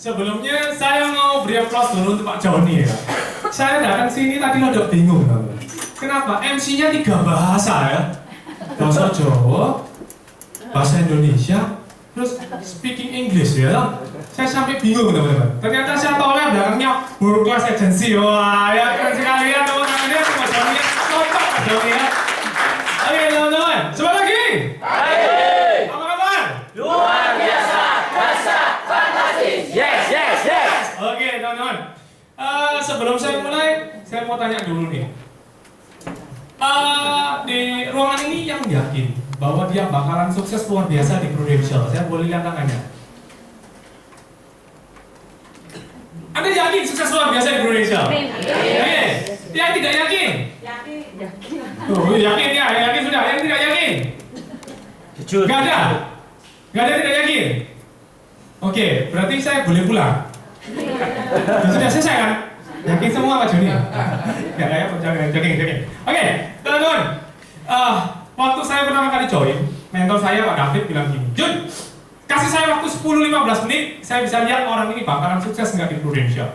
Sebelumnya saya mau beri aplaus dulu untuk Pak Joni ya. Saya datang sini tadi rada bingung. Kenapa? MC-nya 3 bahasa ya. Bahasa Jawa, bahasa Indonesia, terus speaking English ya. Saya sampai bingung teman-teman. Ternyata saya tahu lah belakangnya World Class Agency. Wah ya keren sekali ya teman-teman ya. Pak Joni ya, cocok Pak Joni ya. Oke teman-teman, sebentar lagi. Apa kabar? Luar biasa, dahsyat, fantastis. Yes, yes, yes. Oke teman-teman, sebelum saya mulai, saya mau tanya dulu nih. Di ruangan ini yang yakin bahwa dia bakalan sukses luar biasa di Prudential, saya boleh lihat tangannya. Anda yakin sukses luar biasa di Prudential? Oke. Yang tidak yakin? Yakin. Tuh, yakin ya, yakin sudah. Yang tidak yakin? Jujur. Gak ada? Gak ada yang tidak yakin? Oke, berarti saya boleh pulang. Sudah selesai kan? Yakin semua Pak Joni? Ya, jogging. Oke, teman-teman. Waktu saya pertama kali join, mentor saya Pak David bilang gini, Jun, kasih saya waktu 10-15 menit, saya bisa lihat orang ini bakalan sukses nggak di Prudential.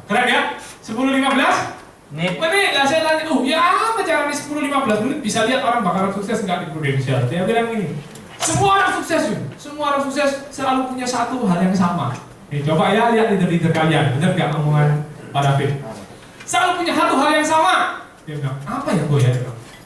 Keren ya? 10-15? Menit lah saya tanya, ya apa caranya 10-15 menit bisa lihat orang bakalan sukses nggak di Prudential? Dia bilang gini, semua orang sukses, Jun. Semua orang sukses selalu punya satu hal yang sama. Nih, coba ya lihat leader-leader kalian, bener gak omongan Pak David? Selalu punya satu hal yang sama. Dia bilang, apa ya Boy ya?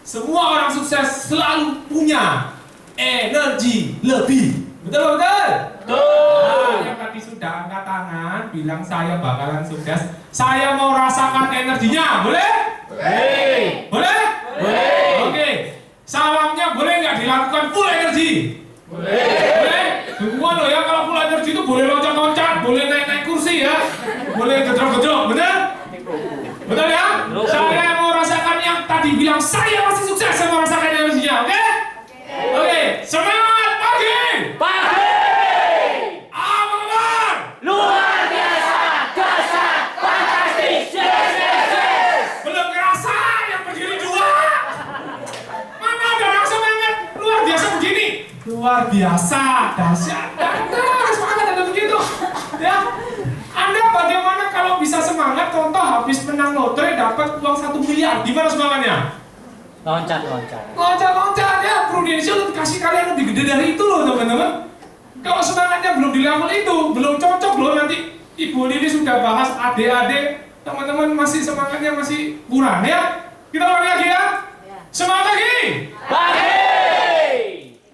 Semua orang sukses selalu punya energi lebih. Betul? Nah, yang tadi sudah angkat tangan, bilang saya bakalan sukses. Saya mau rasakan energinya, boleh? Boleh. Boleh? Boleh. Oke. Salamnya boleh nggak dilakukan full energi? Boleh? Semua loh ya, kalau full energi itu boleh loncat-loncat, boleh naik-naik kursi ya, boleh gedrok-gedrok, benar? Betul ya? Saya mau rasakan yang tadi bilang saya masih sukses, saya mau rasakan energinya, oke? Oke, semangat pagi! Pagi. Apa kabar? Luar biasa, dahsyat, fantastis. Yes, yes, yes. Belum ngerasa yang berdiri 2. Mana ada orang semangat luar biasa begini? Luar biasa, dahsyat, semangat ada begitu, ya. Anda bagaimana kalau bisa semangat? Contoh habis menang lotre dapat uang 1 miliar, gimana semangatnya? Loncat. Loncat ya, Prudential kasih kalian lebih gede dari itu loh teman-teman. Kalau semangatnya belum di level itu, belum cocok loh nanti. Ibu Lili sudah bahas adik-adik, teman-teman masih semangatnya masih kurang ya. Kita ulangi lagi ya. Semangat lagi. Pagi.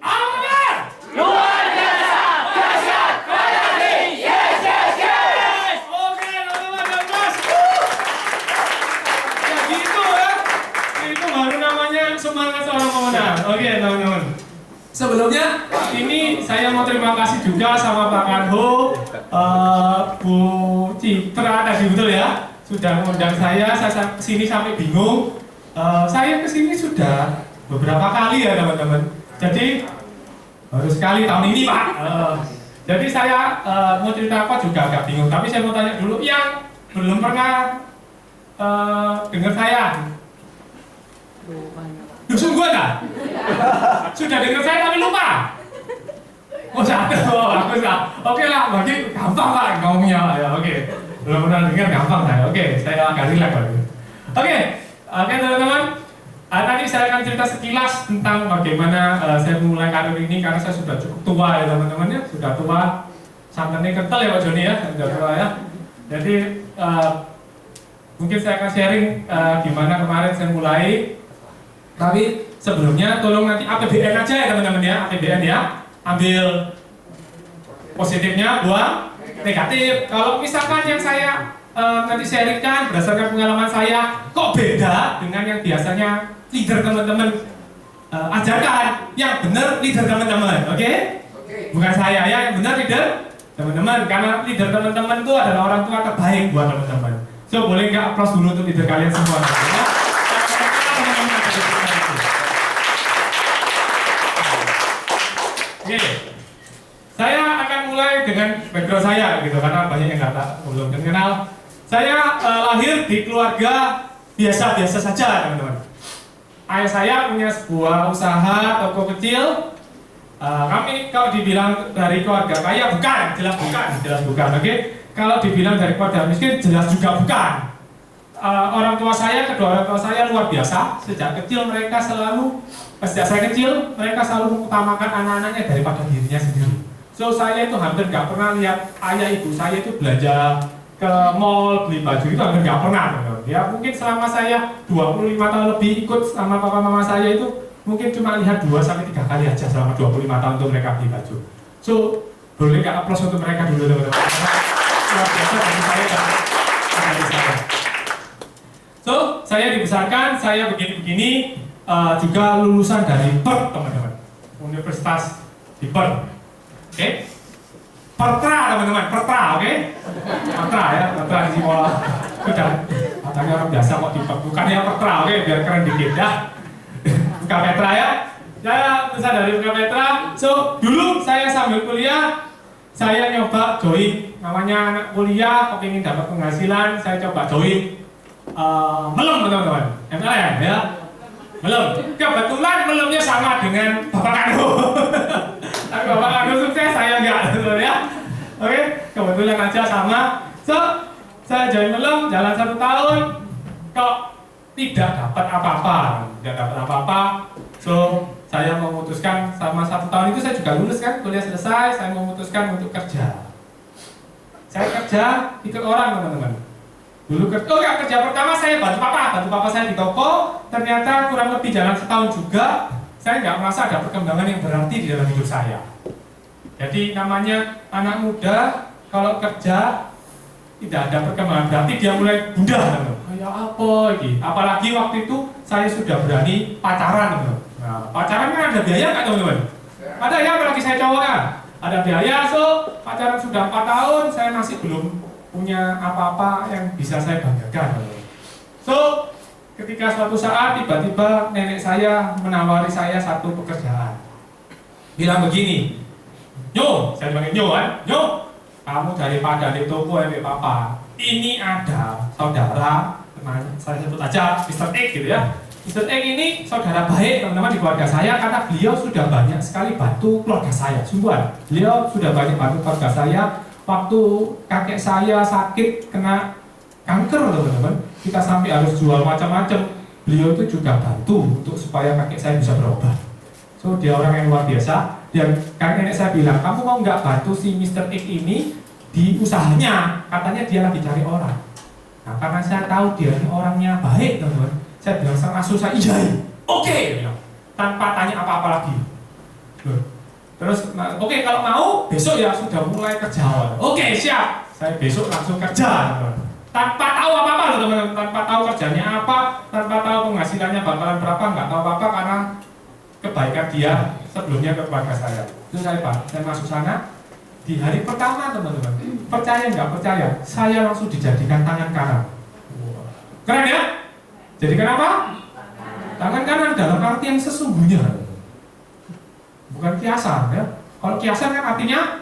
Aman. Luar biasa, dahsyat, fantastis. Yes, yes, yes. Oke teman-teman dan mas. Ya gitu ya. Itu baru namanya semangat seorang pemenang. Oke teman-teman. Sebelumnya ini saya mau terima kasih juga sama Pak Kanho, Bu Citra tadi betul ya, sudah mengundang saya kesini sampai bingung. Saya kesini sudah beberapa kali ya teman-teman. Jadi baru sekali tahun ini Pak. Jadi saya mau cerita apa juga agak bingung. Tapi saya mau tanya dulu yang belum pernah dengar saya. Sungguh tak? Sudah dengar saya tapi lupa. Oh satu, bagus lah. Oke lah, bagi gampang lah ngomongnya. Ya, oke. Belum pernah dengar gampang saya. Oke, saya agak rileks lagi. Oke, teman-teman. Tadi saya akan cerita sekilas tentang bagaimana saya mulai karir ini karena saya sudah cukup tua ya teman-teman ya, sudah tua. Santannya kental ya Pak Joni ya, sudah tua ya. Jadi mungkin saya akan sharing gimana kemarin saya mulai. Tapi sebelumnya tolong nanti APBN aja ya teman-teman ya, APBN ya. Ambil positifnya, buang negatif. Kalau misalkan yang saya nanti sharingkan berdasarkan pengalaman saya, kok beda dengan yang biasanya leader teman-teman ajarkan. Yang benar leader teman-teman, oke? Bukan saya ya, yang benar leader teman-teman. Karena leader teman-teman itu adalah orang tua terbaik buat teman-teman. So boleh nggak applause dulu untuk leader kalian semua? Ya? Oke, saya akan mulai dengan background saya gitu karena banyak yang nggak belum kenal. Saya lahir di keluarga biasa-biasa saja teman-teman. Ayah saya punya sebuah usaha toko kecil. Kami kalau dibilang dari keluarga kaya bukan, jelas bukan, oke? kalau dibilang dari keluarga miskin, jelas juga bukan. Orang tua saya, kedua orang tua saya luar biasa. Sejak kecil mereka selalu, sejak saya kecil, mereka selalu mengutamakan anak-anaknya daripada dirinya sendiri. So saya itu hampir nggak pernah lihat ayah ibu saya itu belanja ke mall beli baju itu hampir nggak pernah. Ya mungkin selama saya 25 tahun lebih ikut sama papa mama saya itu mungkin cuma lihat 2-3 kali aja selama 25 tahun untuk mereka beli baju. So boleh nggak aplaus untuk mereka dulu teman-teman? Luar biasa bagi saya dan bagi saya. So saya dibesarkan, saya begini-begini juga lulusan dari Perth teman-teman, Universitas di Perth. Oke, Pertra teman-teman, Pertra, oke? Pertra ya, Pertra di sekolah. Sudah, katanya orang biasa kok di Perth, bukannya Pertra, oke? Biar keren dikit ya. Buka Petra ya. Saya besar dari Buka Petra. So, dulu saya sambil kuliah, saya nyoba join. Namanya anak kuliah, kepingin dapat penghasilan, saya coba join. Melem teman-teman, MLM ya. Melem. Kebetulan melemnya sama dengan Bapak Kano. Tapi Bapak Kano sukses, saya enggak, ya. Oke, kebetulan aja sama. So, saya join melem, jalan 1 tahun, kok tidak dapat apa-apa, So, saya memutuskan sama 1 tahun itu saya juga lulus kan, kuliah selesai, saya memutuskan untuk kerja. Saya kerja ikut orang teman-teman. Dulu kerja pertama saya bantu papa saya di toko. Ternyata kurang lebih jalan setahun juga, saya nggak merasa ada perkembangan yang berarti di dalam hidup saya. Jadi namanya anak muda kalau kerja tidak ada perkembangan berarti dia mulai bunda. Kayak apa ini? Apalagi waktu itu saya sudah berani pacaran. Nah, pacaran kan ada biaya nggak teman-teman? Ada ya, apalagi saya cowok kan? Ada biaya, so pacaran sudah 4 tahun, saya masih belum punya apa-apa yang bisa saya banggakan. So, ketika suatu saat tiba-tiba nenek saya menawari saya satu pekerjaan. Bilang begini, "Nyo," saya panggil Nyo kan, "Nyo, kamu daripada di toko yang papa, ini ada saudara, saya sebut aja Mr. X gitu ya. Mr. X ini saudara baik teman-teman di keluarga saya karena beliau sudah banyak sekali bantu keluarga saya. Sungguhan, beliau sudah banyak bantu keluarga saya. Waktu kakek saya sakit kena kanker teman-teman, kita sampai harus jual macam-macam. Beliau itu juga bantu untuk supaya kakek saya bisa berobat. So dia orang yang luar biasa. Dan kakek nenek saya bilang, kamu mau nggak bantu si Mr. X ini di usahanya? Katanya dia lagi cari orang. Nah karena saya tahu dia ini orangnya baik teman-teman, saya bilang sama asuh saya, iya, oke, tanpa tanya apa-apa lagi. Terus, oke, kalau mau besok ya sudah mulai kerja. Oke, siap. Saya besok langsung kerja. Tanpa tahu apa-apa loh teman-teman, tanpa tahu kerjanya apa, tanpa tahu penghasilannya bakalan berapa, nggak tahu apa-apa karena kebaikan dia sebelumnya ke keluarga saya. Itu saya Pak, saya masuk sana di hari pertama teman-teman. Percaya nggak percaya, saya langsung dijadikan tangan kanan. Keren ya? Jadikan apa? Tangan kanan dalam arti yang sesungguhnya. Bukan kiasan ya. Kalau kiasan kan artinya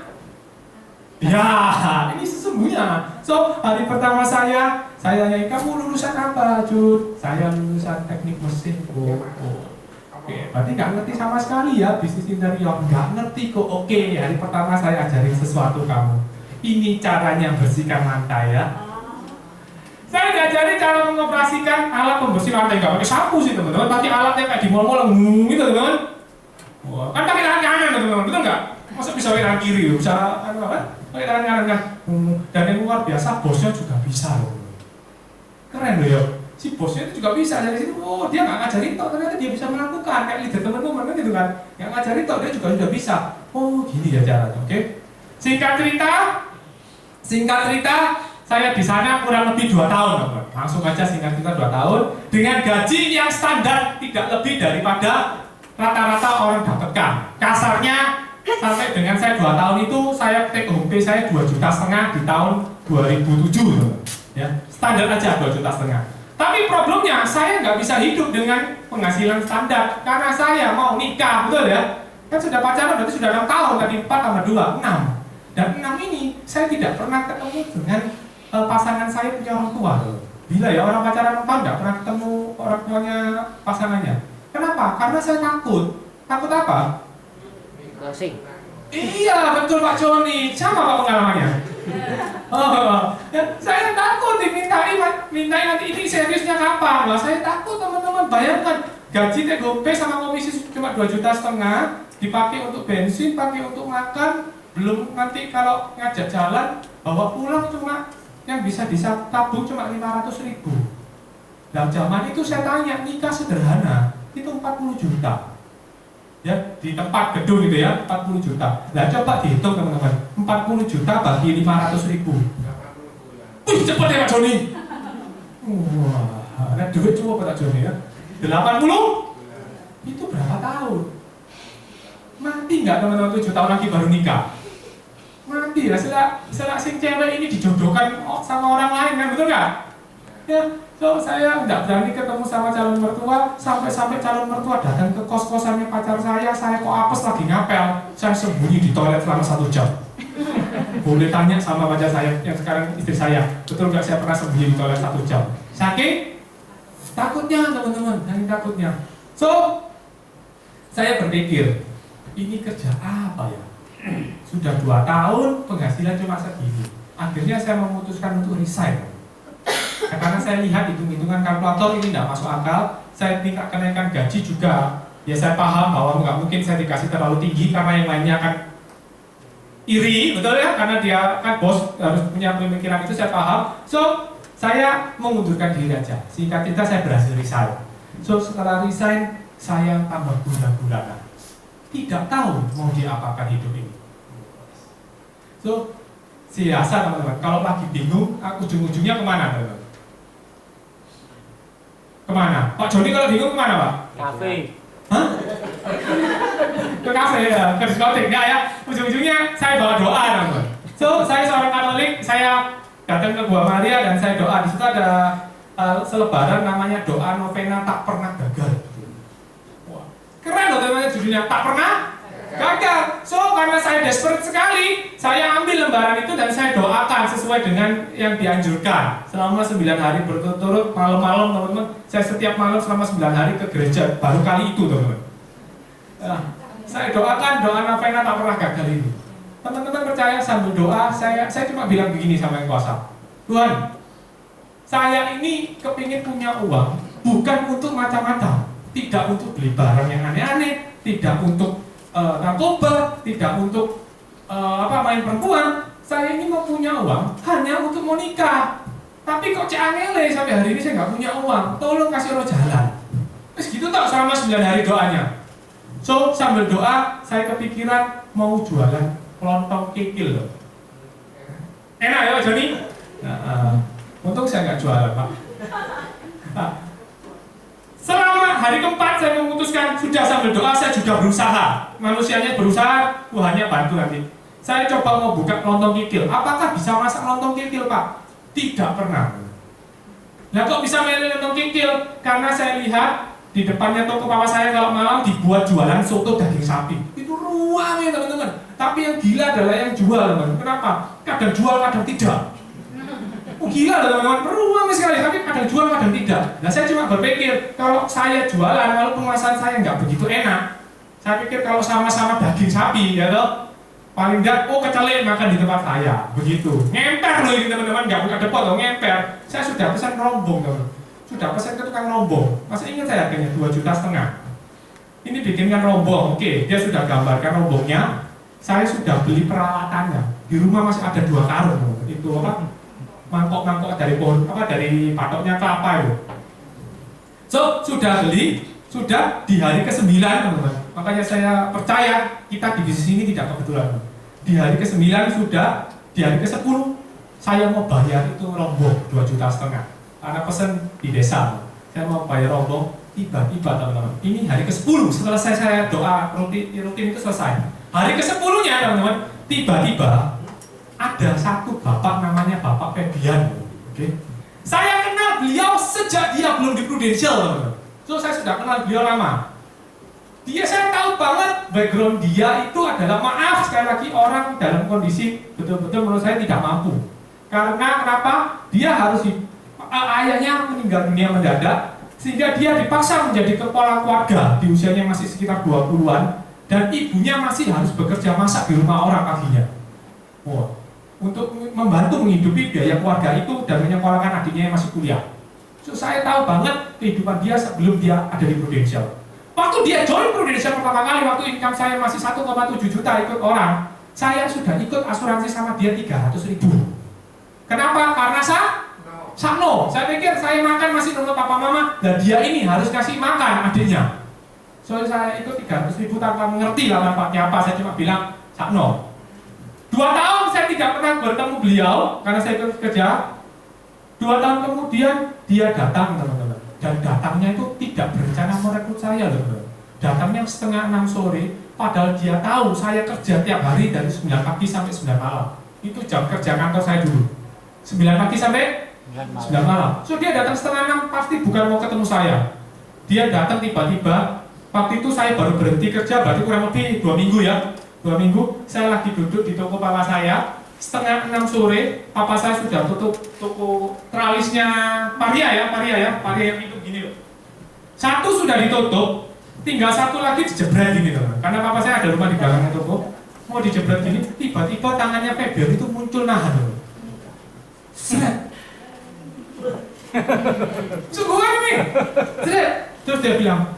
ya, ini sesungguhnya. So, hari pertama saya nyanyi, "Kamu lulusan apa, Jud?" "Saya lulusan teknik mesin." Oke, berarti nggak ngerti sama sekali ya bisnis interior. Nggak ngerti kok. Oke, hari pertama saya ajarin sesuatu kamu. Ini caranya bersihkan lantai ya. Saya diajari cara mengoperasikan alat pembersih lantai. Nggak pakai sapu sih teman-teman, pakai alat yang kayak di mall-mall gitu teman-teman. Wah, kan pakai tangan kanan teman-teman, betul nggak? Masa bisa pakai tangan kiri? Bisa apa? Pakai tangan kanan kan? Dan yang luar biasa, bosnya juga bisa loh. Keren loh ya. Si bosnya itu juga bisa dari situ. Oh, dia nggak ngajarin toh, ternyata dia bisa melakukan kayak leader teman-teman kan gitu kan? Yang ngajarin toh dia juga sudah bisa. Oh, gini ya caranya, oke? Singkat cerita, saya di sana kurang lebih 2 tahun, teman-teman. Langsung aja singkat cerita 2 tahun dengan gaji yang standar tidak lebih daripada rata-rata orang dapatkan. Kasarnya sampai dengan saya 2 tahun itu saya take home pay saya 2,5 juta di tahun 2007 ya. Standar aja 2,5 juta. Tapi problemnya saya nggak bisa hidup dengan penghasilan standar karena saya mau nikah, betul ya? Kan sudah pacaran berarti sudah 6 tahun, tadi 4 tambah 2, 6. Dan 6 ini saya tidak pernah ketemu dengan pasangan saya punya orang tua. Bila ya orang pacaran 6 tahun nggak pernah ketemu orang tuanya pasangannya. Kenapa? Karena saya takut. Takut apa? Closing. Iya, betul Pak Joni. Sama Pak pengalamannya. Oh, ya, saya takut mintai nanti ini seriusnya kapan? Lah saya takut teman-teman, bayangkan gaji TGP sama komisi cuma 2,5 juta, dipakai untuk bensin, pakai untuk makan, belum nanti kalau ngajak jalan, bawa pulang cuma yang bisa tabung cuma 500.000. Nah zaman itu saya tanya, nikah sederhana itu 40 juta. Ya, di tempat gedung itu ya, 40 juta. Nah coba dihitung teman-teman, 40 juta bagi 500.000. Wih cepet ya Pak Joni. Wah, ada duit coba Pak Joni ya. 80? Itu berapa tahun? Mati nggak teman-teman 7 tahun lagi baru nikah? Mati ya, setelah sing cewek ini dijodohkan sama orang lain kan, betul nggak? Ya, so saya nggak berani ketemu sama calon mertua, sampai calon mertua datang ke kos-kosannya pacar saya kok apes lagi ngapel, saya sembunyi di toilet selama 1 jam. Boleh tanya sama pacar saya, yang sekarang istri saya, betul nggak saya pernah sembunyi di toilet 1 jam? Saking takutnya teman-teman, saking takutnya. So, saya berpikir, ini kerja apa ya? Sudah 2 tahun, penghasilan cuma segini. Akhirnya saya memutuskan untuk resign. Karena saya lihat hitung-hitungan kalkulator ini tidak masuk akal. Saya minta kenaikan gaji juga. Ya saya paham bahwa nggak mungkin saya dikasih terlalu tinggi karena yang lainnya akan iri, betul ya? Karena dia kan bos harus punya pemikiran itu, saya paham. So saya mengundurkan diri aja. Singkat cerita saya berhasil resign. So setelah resign saya tambah bulan-bulanan. Tidak tahu mau diapakan hidup ini. So biasa teman-teman, kalau lagi bingung, ujung-ujungnya kemana teman-teman? Kemana? Pak Joni kalau bingung kemana Pak? Kafe. Hah? Ke kafe ya, ke diskotik enggak ya? Ujung-ujungnya saya bawa doa teman-teman. So saya seorang Katolik, saya datang ke Gua Maria dan saya doa. Di situ ada selebaran namanya doa novena tak pernah gagal. Wah, keren loh teman-teman judulnya, tak pernah gagal. So karena saya desperate sekali, saya ambil lembaran itu dan saya doakan sesuai dengan yang dianjurkan selama 9 hari berturut-turut, malam-malam teman-teman. Saya setiap malam selama 9 hari ke gereja, baru kali itu teman-teman. Saya doakan doa novena tak pernah gagal ini. Teman-teman percaya sambil doa, saya cuma bilang begini sama yang kuasa, Tuhan, saya ini kepingin punya uang bukan untuk macam-macam, tidak untuk beli barang yang aneh-aneh, tidak untuk narkoba, tidak untuk main perempuan. Saya ini mau punya uang hanya untuk mau nikah. Tapi kok angele sampai hari ini saya nggak punya uang. Tolong kasih Allah jalan. Terus gitu tak selama 9 hari doanya. So sambil doa saya kepikiran mau jualan lontong kikil loh. Enak ya Pak Joni? Untung saya nggak jualan Pak. Selama hari keempat saya memutuskan sudah sambil doa saya juga berusaha. Manusianya berusaha, Tuhannya bantu nanti. Saya coba mau buka lontong kikil. Apakah bisa masak lontong kikil Pak? Tidak pernah. Nah kok bisa milih lontong kikil? Karena saya lihat di depannya toko papa saya kalau malam dibuat jualan soto daging sapi. Itu ruang ya teman-teman. Tapi yang gila adalah yang jual teman. Kenapa? Kadang jual kadang tidak. Gila teman-teman, peruang sekali, tapi kadang jual kadang tidak. Nah saya cuma berpikir, kalau saya jualan, kalau penguasaan saya nggak begitu enak, saya pikir kalau sama-sama daging sapi, ya toh, paling nggak, kecelek makan di tempat saya, begitu. Ngemper loh ini teman-teman, nggak buka depot loh, ngemper. Saya sudah pesan rombong teman, sudah pesan ke tukang rombong. Masih ingat saya harganya 2,5 juta. Ini bikinkan rombong, oke, dia sudah gambarkan rombongnya. Saya sudah beli peralatannya. Di rumah masih ada 2 karung, itu apa? Mangkok-mangkok dari pohon dari patoknya kelapa itu. So sudah beli, sudah di hari ke-9 teman-teman. Makanya saya percaya kita di bisnis ini tidak kebetulan. Di hari ke-9 sudah, di hari ke-10 saya mau bayar itu rombong 2,5 juta. Karena pesen di desa, saya mau bayar rombong. Tiba-tiba teman-teman, ini hari ke-10 setelah saya doa rutin itu selesai. Hari ke-10-nya teman-teman, tiba-tiba ada satu bapak namanya Bapak Febian, okay? Saya kenal beliau sejak dia belum di Prudential, teman-teman. So saya sudah kenal beliau lama. Dia saya tahu banget background dia itu adalah, maaf sekali lagi, orang dalam kondisi betul-betul menurut saya tidak mampu. Karena kenapa? Dia harus ayahnya meninggal dunia mendadak, sehingga dia dipaksa menjadi kepala keluarga di usianya masih sekitar 20-an, dan ibunya masih harus bekerja masak di rumah orang paginya. Wow. untuk membantu menghidupi biaya keluarga itu dan menyekolahkan adiknya yang masih kuliah. So, saya tahu banget kehidupan dia sebelum dia ada di Prudential. Waktu dia join Prudential pertama kali, waktu income saya masih 1,7 juta ikut orang, saya sudah ikut asuransi sama dia 300.000. Kenapa? Karena Sakno. Saya pikir saya makan masih nurut papa mama, dan dia ini harus kasih makan adiknya. So saya ikut 300.000 tanpa mengerti lah manfaatnya apa. Saya cuma bilang Sakno. 2 tahun saya tidak pernah bertemu beliau karena saya ikut kerja. 2 tahun kemudian dia datang, teman-teman, dan datangnya itu tidak berencana merekrut saya loh. Datangnya 5:30 sore, padahal dia tahu saya kerja tiap hari dari 9 pagi sampai 9 malam. Itu jam kerja kantor saya dulu. 9 pagi sampai 9 malam. So dia datang 5:30 pasti bukan mau ketemu saya. Dia datang tiba-tiba. Waktu itu saya baru berhenti kerja, berarti kurang lebih 2 minggu ya. 2 minggu, saya lagi duduk di toko papa saya. 5:30 sore, papa saya sudah tutup toko tralisnya Paria yang itu gini loh. 1 sudah ditutup, tinggal 1 lagi dijebret gini loh. Karena papa saya ada rumah di belakangnya toko, mau dijebret gini, tiba-tiba tangannya Febian itu muncul nahan loh. Seret. Sungguhan ini. Seret. Terus dia bilang,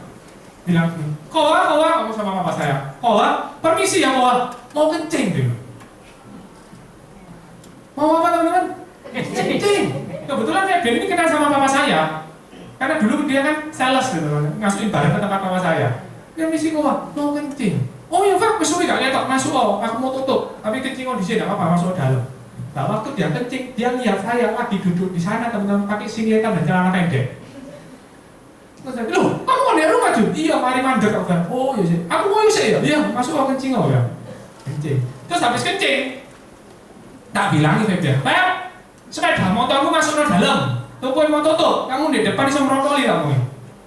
Kowa, kamu sama papa saya. Kowa, permisi ya Kowa, mau kencing dulu. Mau apa teman-teman? Kencing. Kebetulan Febian ini kenal sama papa saya. Karena dulu dia kan sales gitu, ngasuhin barang ke tempat papa saya. Permisi Kowa, mau kencing. Oh iya Pak, besok gak lihat masuk aku mau tutup. Tapi kencing kondisi enggak apa-apa, masuk ke dalam. Nah waktu dia kencing, dia lihat saya lagi duduk di sana teman-teman pakai singletan dan celana pendek. Terus saya, loh, kamu mau di rumah Jun? Iya, mari mandek aku kan. Oh iya sih, aku mau sih ya. Iya, masuk aku kencing ya. Kencing. Terus habis kencing, tak bilangin Febian, Pak, sepeda motormu masuk ke dalam. Toko mau tutup, kamu di depan bisa merotoli kamu.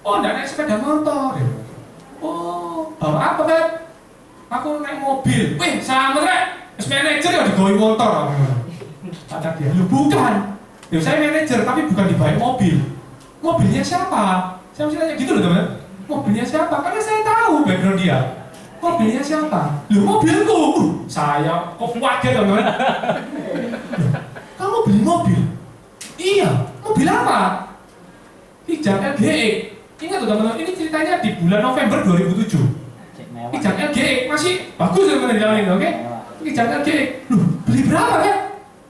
Oh, enggak naik sepeda motor. Oh, bawa apa Pak? Aku naik mobil. Wih, selamat Rek. Manajer ya digawe motor. Kata dia, lu bukan. Ya saya manajer tapi bukan dibawa mobil. Mobilnya siapa? Saya mesti tanya gitu loh teman. Mobilnya siapa? Karena saya tahu background dia. Mobilnya siapa? Lu mobilku. Saya kok kaget teman. Kamu beli mobil? Iya. Mobil apa? Kijang LGX. Ingat tuh teman-teman, ini ceritanya di bulan November 2007. Kijang LGX masih bagus teman-teman jalan ini, oke? Kijang LGX. Loh, beli berapa kan?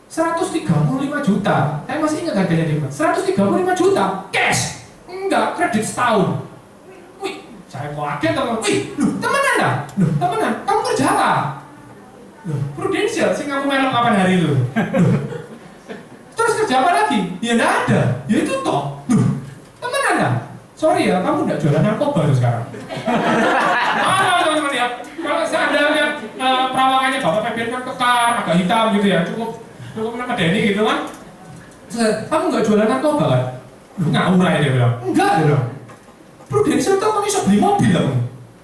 135 juta. Saya masih ingat harganya di mana? 135 juta cash. Enggak, kredit setahun. Wih, saya kaget teman. Wih, loh, temenan dah? Loh, temenan. Kamu kerja apa? Loh, Prudential sih kamu melok kapan hari itu? Loh. Terus kerja apa lagi? Ya enggak ada. Ya itu toh. Loh, temenan dah? Sorry ya, kamu enggak jualan narkoba tuh sekarang. Maaf teman-teman ya. Kalau saya lihat perawakannya Bapak Febian kan kekar, agak hitam gitu ya, cukup nama Denny gitu kan. Kamu nggak jualan narkoba kan? Lu ngawur aja dia bilang. Enggak dia bilang. Prudential tuh kamu bisa beli mobil lah.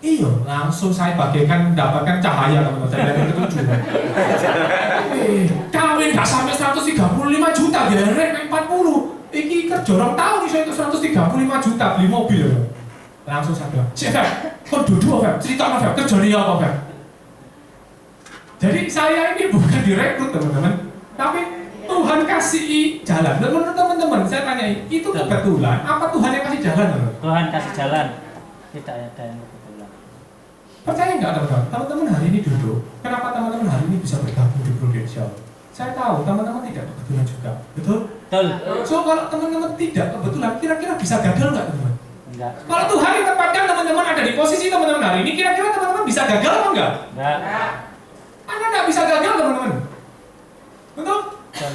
Iya, langsung saya bagaikan mendapatkan cahaya teman-teman. Saya lihat itu ketujuh. Kawin nggak sampai 135 juta, biar naik 40. Iki kerja orang tahu nih saya itu 135 juta beli mobil ya. Langsung saya bilang, Cik Feb, kok duduk Feb, cerita sama Feb, kerja dia apa Feb? Jadi saya ini bukan direkrut teman-teman, tapi Tuhan kasih jalan. Dan menurut teman-teman, saya tanya, itu kebetulan apa Tuhan yang kasih jalan? Teman-teman? Tuhan kasih jalan, tidak ada yang kebetulan. Percaya nggak teman-teman? Teman-teman hari ini duduk, kenapa teman-teman hari ini bisa bergabung di Prudential? Saya tahu teman-teman tidak kebetulan juga, betul? Betul. So kalau teman-teman tidak kebetulan, kira-kira bisa gagal nggak teman-teman? Enggak. Kalau Tuhan yang tempatkan teman-teman ada di posisi teman-teman hari ini, kira-kira teman-teman bisa gagal atau enggak? Enggak. Anda nggak bisa gagal teman-teman. Betul? Betul.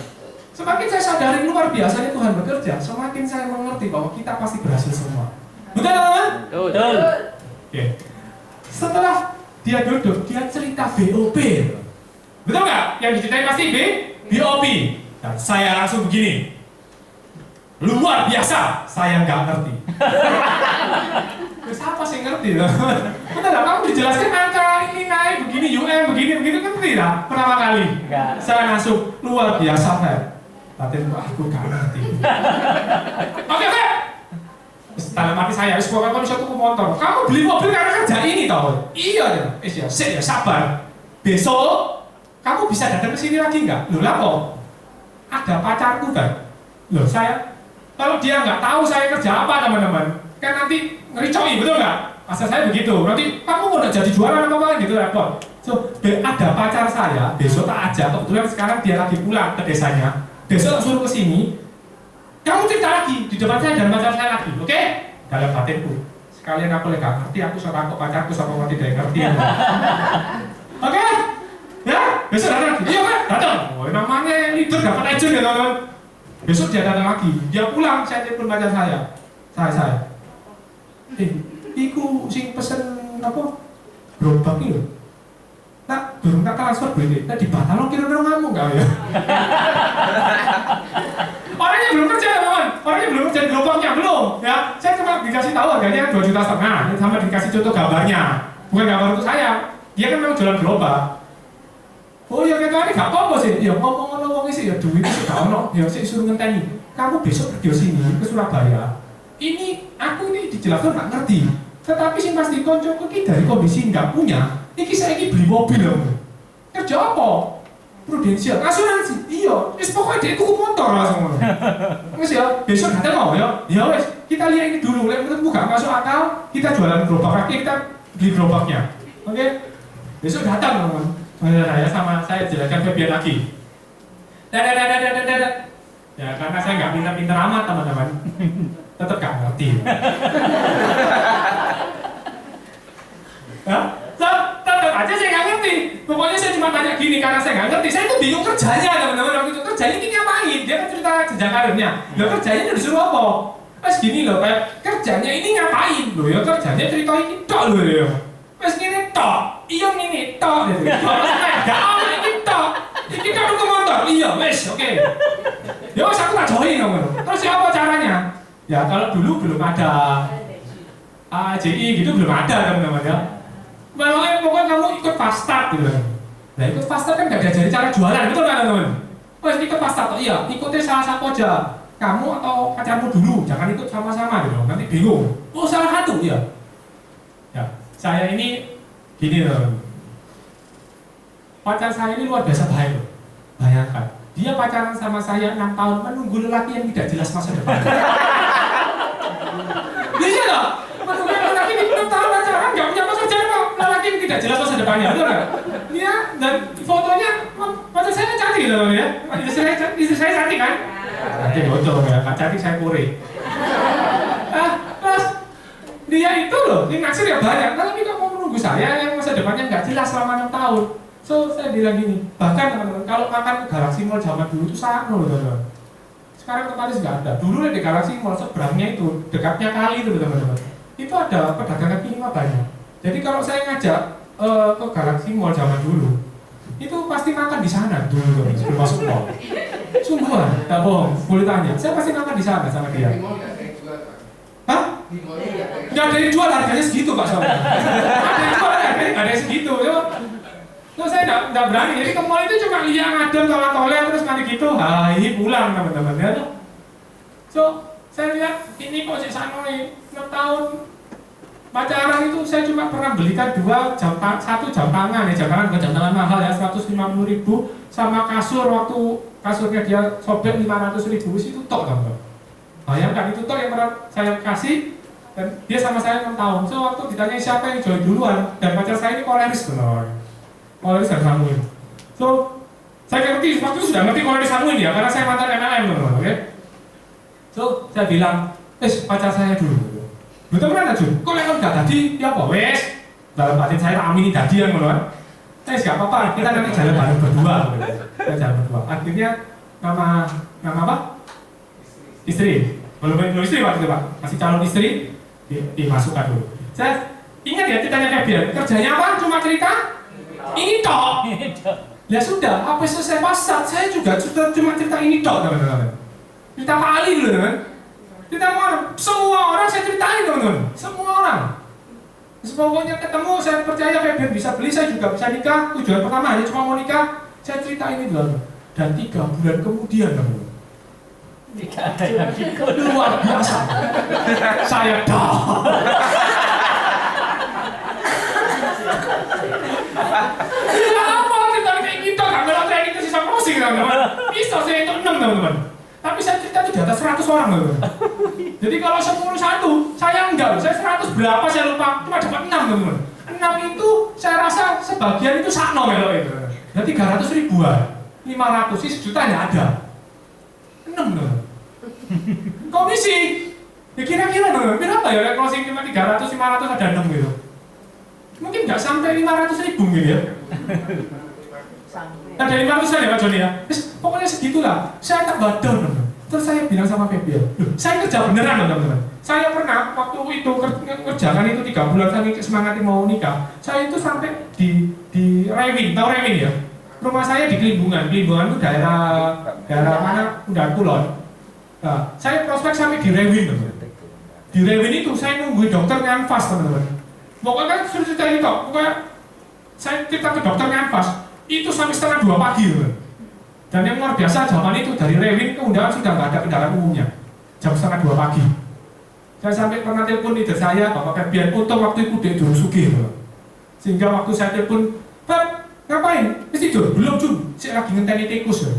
Semakin saya sadari luar biasanya Tuhan bekerja, semakin saya mengerti bahwa kita pasti berhasil semua. Betul teman-teman? Betul. Oke. Setelah dia duduk, dia cerita BOP. Betul nggak? Yang diceritain pasti BOP. Dan saya langsung begini. Luar biasa, saya nggak ngerti. Terus apa sih ngerti? Betul nggak? Kamu dijelaskan angka ini naik begini, begini ngerti nggak? Pertama kali. Enggak. Saya langsung luar biasa, Pak. Batin aku nggak ngerti. Oke. Dalam hati saya, pokoknya kalau bisa tuku motor. Kamu beli mobil karena kerja ini tau? Iya ya, ya, sabar. Besok kamu bisa datang ke sini lagi nggak? Loh lah kok, ada pacarku kan? Loh saya, kalau dia nggak tahu saya kerja apa teman-teman, kan nanti ngericoki, betul nggak? Asal saya begitu, nanti kamu mau jadi juara apa gitu repot. So, ada pacar saya, besok tak ajak, kebetulan sekarang dia lagi pulang ke desanya, besok tak suruh ke sini, kamu cerita lagi di depan saya dan pacar saya lagi, oke? Dalam batinku, sekalian aku nggak ngerti, aku sama aku pacarku sama orang tidak ngerti. Oke? Ya, besok datang lagi, iya kan? Datang, oh, namanya leader dapat agent ya teman-teman. Besok dia datang lagi, dia pulang, saya telepon pacar saya. Iku sing pesen apa? Gerobak iki lho. Nak durung tak transfer duit. Nah dibatalno kira-kira ngomong enggak ya? Orangnya belum kerja teman, orangnya belum kerja gerobaknya belum ya. Saya cuma dikasih tahu harganya 2,5 juta sama dikasih contoh gambarnya. Bukan gambar untuk saya. Dia kan memang jualan gerobak. Oh ya kita ini gak apa-apa sih. Ya ngomong-ngomong wong sih ya duit sih gak ono. Ya sih suruh ngenteni. Kamu besok pergi sini ke Surabaya. Ini aku ini dijelaskan gak ngerti. Tetapi sing pasti koncoku iki dari kondisi nggak punya, iki saiki beli mobil loh. Kerja apa? Prudensial, asuransi. Iya, wis pokoknya dia tuku motor langsung. Wis ya, besok datang mau ya. Ya wis, kita lihat ini dulu. Lek menurutmu gak masuk akal, kita jualan gerobak lagi, kita beli gerobaknya. Oke? Besok datang teman. Saya sama saya jelaskan Febian lagi. Dadah. Ya karena saya nggak pintar-pintar amat teman-teman. Tetap gak ngerti. Hah? Tetap aja saya nggak ngerti. Pokoknya saya cuma tanya gini karena saya nggak ngerti. Saya tuh bingung kerjanya teman-teman. Waktu itu kerjanya ini ngapain? Dia kan cerita jenjang karirnya. Loh kerjanya disuruh apa? Pas gini loh, kayak kerjanya ini ngapain? Loh ya kerjanya cerita ini tok loh ya. Pas gini tok, iya ini tok. Gak ada ini tok. Ini kan ke motor. Iya, wes, oke. Ya wes aku tak join teman. Terus apa caranya? Ya kalau dulu belum ada AJI gitu belum ada teman-teman ya. Pokoknya kamu ikut fast start gitu. Nah ikut fast start kan gak diajari cara jualan, betul kan teman-teman? Oh ikut fast start, iya ikutnya salah satu aja. Kamu atau pacarmu dulu, jangan ikut sama-sama gitu, nanti bingung. Oh salah satu, iya. Ya, saya ini gini teman-teman. Pacar saya ini luar biasa baik loh. Bayangkan, dia pacaran sama saya 6 tahun menunggu lelaki yang tidak jelas masa depan. Iya loh, menunggu lelaki ini 6 tahun pacaran nggak punya pekerjaan kok. Lelaki yang tidak jelas masa depannya, betul nggak? Iya, dan fotonya pacar saya cantik loh ya. Istri saya cantik kan? Cantik bocor ya, nggak cantik saya puri. Terus dia itu loh, ini naksir ya banyak. Tapi kok mau menunggu saya yang masa depannya nggak jelas selama 6 tahun. So saya bilang gini, bahkan teman-teman kalau makan Galaxy Mall zaman dulu itu sakno loh teman-teman. Sekarang otomatis nggak ada. Dulu di Galaxy Mall seberangnya itu dekatnya kali itu teman-teman. Itu ada pedagang kaki lima banyak. Jadi kalau saya ngajak ke Galaxy Mall zaman dulu, itu pasti makan di sana dulu sebelum masuk mall. Sungguhan, tak bohong. Boleh tanya, saya pasti makan di sana sama dia. Hah? Nggak ada yang jual harganya segitu Pak Sob. Ada yang jual harganya nggak ada yang segitu. Terus saya nggak berani, jadi ke mall itu cuma lihat ngadem tolak-tolak terus nanti gitu, hai pulang teman-teman ya. So saya lihat ini kok si Sanoi 6 tahun pacaran itu saya cuma pernah belikan satu jam tangan ya, bukan jam tangan mahal ya 150.000 sama kasur waktu kasurnya dia sobek 500.000 itu tok teman-teman. Bayangkan itu tok yang pernah saya kasih dan dia sama saya 6 tahun. So waktu ditanya siapa yang join duluan dan pacar saya ini koleris benar. Koleris dan Samuel. So, saya ngerti, waktu itu sudah ngerti Koleris Samuel ya, karena saya mantan MLM teman-teman, oke? So, saya bilang, pacar saya dulu. Betul mana Jun? Kok yang udah tadi, ya apa? Wes, dalam batin saya amini tadi yang teman-teman. Gak apa-apa, kita nanti jalan bareng berdua. Kita jalan berdua. Akhirnya nama apa? Istri. Belum istri waktu itu Pak, masih calon istri, dimasukkan dulu. Saya ingat ya ceritanya Febian, kerjanya apa? Cuma cerita? Ini tok. Ya sudah, apa selesai pasar, saya juga sudah cuma cerita ini tok teman-teman. Cerita Pak Ali dulu teman. Cerita semua orang saya ceritain teman-teman. Semua orang. Pokoknya ketemu, saya percaya Febian bisa beli, saya juga bisa nikah. Tujuan pertama hanya cuma mau nikah. Saya cerita ini dulu. Dan 3 bulan kemudian teman-teman. Luar biasa. Saya tahu. teman-teman. Bisa saya itu 6 teman-teman. Tapi saya cerita itu di atas 100 orang teman-teman. Jadi kalau 10 satu, saya enggak, saya 100 berapa saya lupa, cuma dapat 6 teman-teman. 6 itu saya rasa sebagian itu sakno melok itu. Jadi 300 ribuan, 500 sih setutanya ada. 6 teman-teman. Komisi, ya kira-kira teman-teman, berapa ya closing cuma 300, 500 ada 6 gitu. Mungkin nggak sampai 500 ribu gitu ya. Ada 500 ya Pak Joni ya. Pokoknya segitulah. Saya tak badon teman-teman. Terus saya bilang sama Febian, saya kerja beneran teman-teman. Saya pernah waktu itu kerjakan itu 3 bulan saking semangatnya mau nikah. Saya itu sampai di Rewin, tahu Rewin ya? Rumah saya di Kelimbungan. Kelimbungan itu daerah mana? Udah Kulon. Nah, saya prospek sampai di Rewin teman-teman. Di Rewin itu saya nunggu dokter nganfas teman-teman. Pokoknya sudah cerita ini kok. Pokoknya saya cerita ke dokter nganfas itu sampai setengah 2 pagi teman-teman. Dan yang luar biasa zaman itu dari Rewin ke Undangan sudah nggak ada kendaraan umumnya. Jam setengah 2 pagi. Saya sampai pernah telepon leader saya, Bapak Febian, untung waktu itu dia Juru Sugih. Sehingga waktu saya telepon, Pak, ngapain? Mesti Jur, belum Jun, saya lagi ngenteni tikus.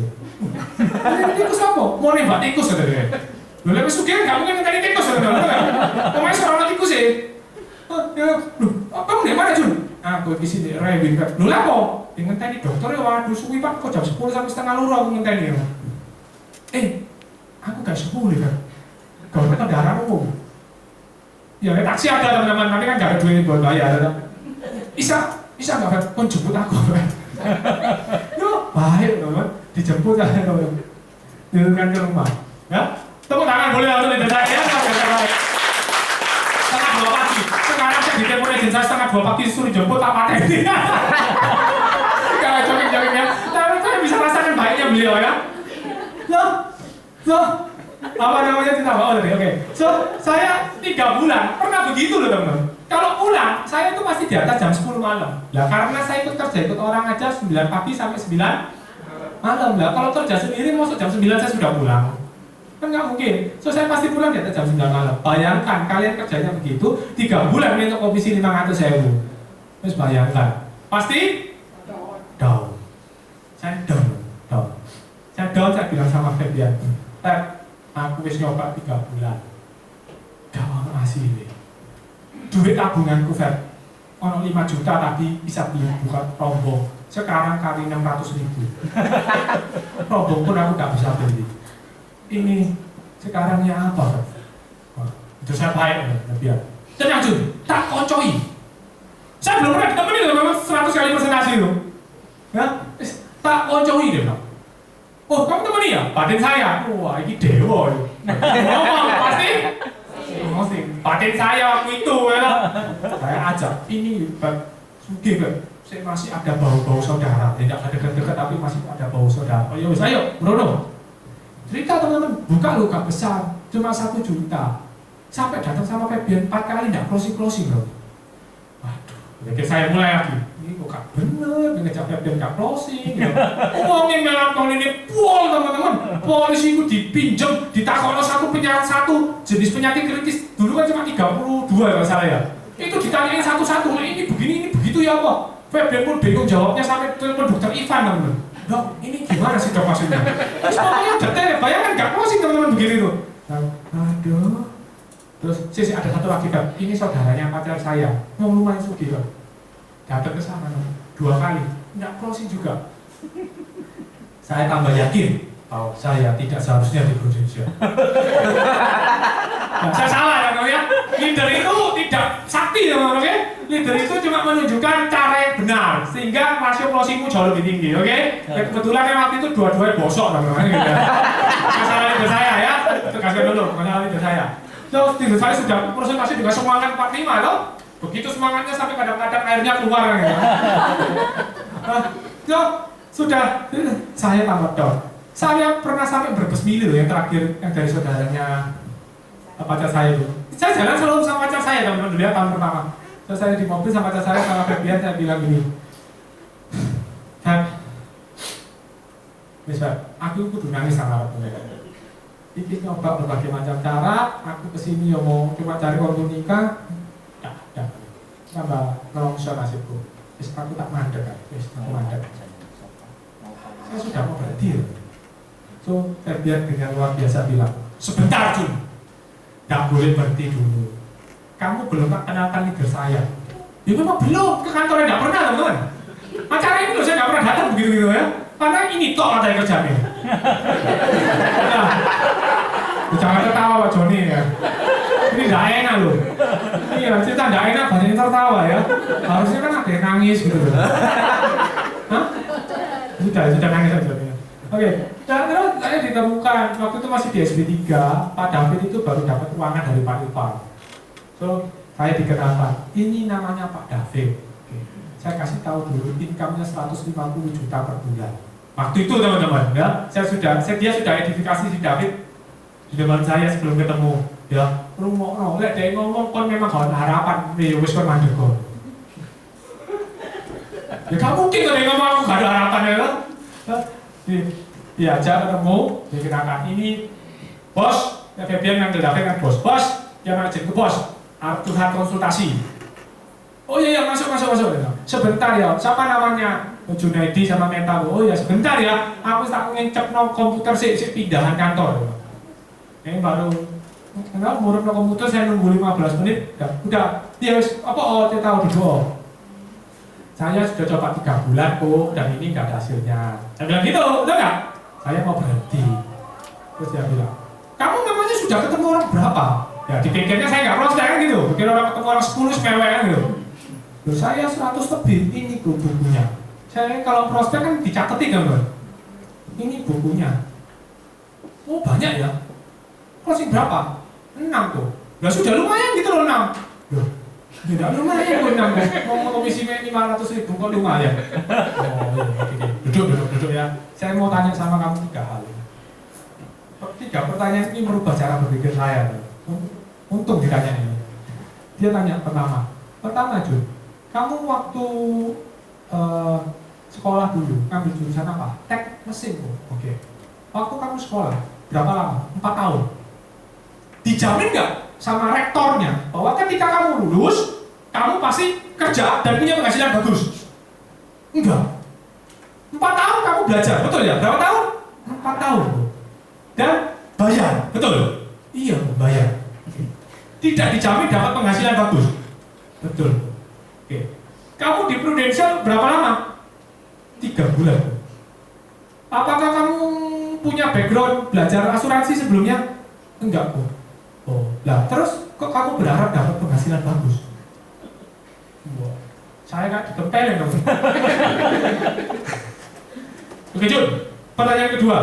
Tikus apa? Mau nembak tikus ada dia. Loh, Pak Sugih nggak mungkin ngenteni tikus. Pokoknya seorang tikus ya. Kamu di mana Jun? Aku di sini Rewin. Loh lah kok? Ngenteni dokter ya, waduh suwi Pak, kok jam 10 sampai setengah luru aku ngenteni ya. Aku gak 10 kan. Kalau mereka kendaraan umum. Ya taksi ada teman-teman, tapi kan gak ada duit buat bayar. Isa gak kan, kon jemput aku. Yo, baik teman, dijemput aja teman. Diturunkan ke rumah. Ya, tepuk tangan boleh langsung di desa ya. Setengah 2 pagi. Sekarang saya ditelepon agen saya setengah 2 pagi suruh jemput tak mati. Jogging-joggingnya, tapi saya bisa rasakan baiknya beliau ya. Apa namanya cinta bawah tadi? Oke. So, saya 3 bulan pernah begitu loh teman-teman. Kalau pulang, saya itu pasti di atas jam 10 malam. Lah karena saya ikut kerja ikut orang aja 9 pagi sampai 9 malam. Lah kalau kerja sendiri masuk jam 9 saya sudah pulang. Kan nggak mungkin. So saya pasti pulang di atas jam 9 malam. Bayangkan kalian kerjanya begitu 3 bulan untuk komisi 500.000. Terus bayangkan. Pasti down. Saya down. Saya bilang sama Febian, aku wis nyoba 3 bulan. Gawang asli. Duit tabunganku Feb, ono 5 juta tadi bisa beli buka rombong. Sekarang kali 600.000. Rombong pun aku gak bisa beli. Ini sekarangnya apa Feb? Itu saya baik Febian. Tenang Jun, tak kocoi. Saya belum pernah ditemenin loh 100 kali presentasi itu. Ya, tak kocoi deh Bang. Oh, kamu temani ya? Batin saya. Wah, ini dewa. Ngomong, pasti? Batin saya waktu itu ya. Saya ajak, ini Pak Sugih, saya masih ada bau-bau saudara. Tidak ada dekat-dekat, tapi masih ada bau saudara. Oh ya, ayo, Bruno. Cerita teman-teman, buka luka besar, cuma 1 juta. Sampai datang sama Febian 4 kali, tidak closing bro. Waduh, jadi saya mulai lagi. Ini bukan bener, ngejak Febian nggak closing. Uangnya melakukan ini pol teman-teman. Polisi itu dipinjam, ditakoni satu jenis penyakit kritis. Dulu kan cuma 32 ya salah ya. Itu ditanyain satu-satu, ini begini, ini begitu ya apa? Febian pun bingung jawabnya sampai telepon dokter Ivan teman-teman. Dok, ini gimana sih dok maksudnya? Terus pokoknya detail, bayangkan nggak closing teman-teman begini tuh. Aduh. Terus sisi ada satu lagi Feb, ini saudaranya pacar saya, mau lumayan sugih Feb. Datang ke sana 2 kali, nggak closing juga. Saya tambah yakin, oh saya tidak seharusnya di Indonesia. Nah, saya salah kan ya, leader itu tidak sakti teman-teman, oke? Leader itu cuma menunjukkan cara yang benar, sehingga rasio closingmu jauh lebih tinggi, oke? Kebetulan yang waktu itu dua-duanya bosok teman-teman. Masalah leader saya ya, tegaskan dulu, masalah leader saya. So, leader saya sudah presentasi dengan semangat 45 loh. Begitu semangatnya sampai kadang-kadang airnya keluar ya. So, sudah saya tambah down. Saya pernah sampai berbesmili loh yang terakhir yang dari saudaranya pacar saya itu. Saya jalan selalu sama pacar saya teman-teman dulu ya tahun pertama. So, saya di mobil sama pacar saya sama Febian saya bilang gini. Feb, aku kudu nangis sama aku. Iki nyoba berbagai macam cara, aku kesini ya mau cuma cari waktu nikah. Tambah ngelongso nasibku. Wis aku tak mandek kan, wis aku mandek. saya sudah mau berhenti. So, Febian dengan luar biasa bilang, sebentar Jun, nggak boleh berhenti dulu. Kamu belum kenalkan leader saya. Ya memang belum, ke kantornya nggak pernah teman-teman. Acara ini loh saya nggak pernah datang begitu-gitu ya. Karena ini tok katanya kerjanya. Nah, jangan tertawa Pak Joni ya. Ini nggak enak loh. Iya, cerita nggak enak banyak yang tertawa ya. Harusnya kan ada yang nangis gitu loh. Hah? Sudah nangis aja. Oke, dan terus saya ditemukan waktu itu masih di SP3, Pak David itu baru dapat uangan dari Pak Ipar. So, saya dikenalkan, ini namanya Pak David. Oke. Saya kasih tahu dulu, income-nya 150 juta per bulan. Waktu itu teman-teman, ya, dia sudah identifikasi si David di depan saya sebelum ketemu. Ya, rumah lek dia ngomong kon memang kawan harapan, wis kon mandek kok. Ya gak mungkin kalau dia ngomong aku gak ada harapan ya. Diajak ketemu, dikenakan ini bos, Febian yang David kan bos, dia ngajak ke bos, curhat konsultasi. Oh iya, masuk. Sebentar ya, siapa namanya? Junaidi sama Meta. Oh ya, sebentar ya, aku tak ngecek no komputer sih pindahan kantor. Ini baru, enggak murid no komputer saya nunggu 15 menit, udah, dia saya tahu dulu. Saya sudah coba 3 bulan kok, dan ini nggak ada hasilnya. Saya bilang gitu, betul nggak? Saya mau berhenti. Terus dia bilang, kamu namanya sudah ketemu orang berapa? Ya dipikirnya saya nggak prospek kan gitu, pikir orang ketemu orang 10 semewe kan gitu. Loh saya 100 lebih, ini bukunya. Saya kalau prospek kan dicatetin kan Bang? Ini bukunya. Oh banyak ya? Closing berapa? 6 tuh. Ya sudah lumayan gitu loh 6. Loh, tidak lumayan loh 6. Mau komisi 500.000 kok lumayan. Oh iya, oke. Duduk ya. Saya mau tanya sama kamu 3 hal. 3 pertanyaan ini merubah cara berpikir saya. Untung ditanya ini. Dia tanya pertama Jun, kamu waktu sekolah dulu ngambil jurusan apa? Teknik mesin kok. Oke. Waktu kamu sekolah berapa lama? 4 tahun. Dijamin nggak sama rektornya bahwa ketika kamu lulus, kamu pasti kerja dan punya penghasilan bagus? Enggak. 4 tahun kamu belajar, betul ya? Berapa tahun? 4 tahun. Dan bayar, betul? Iya, bayar. Tidak dijamin dapat penghasilan bagus. Betul. Oke. Kamu di Prudential berapa lama? 3 bulan. Apakah kamu punya background belajar asuransi sebelumnya? Enggak kok. Oh, lah terus kok kamu berharap dapat penghasilan bagus? Wah, saya nggak ditempelin dong. Oke Jun, pertanyaan kedua.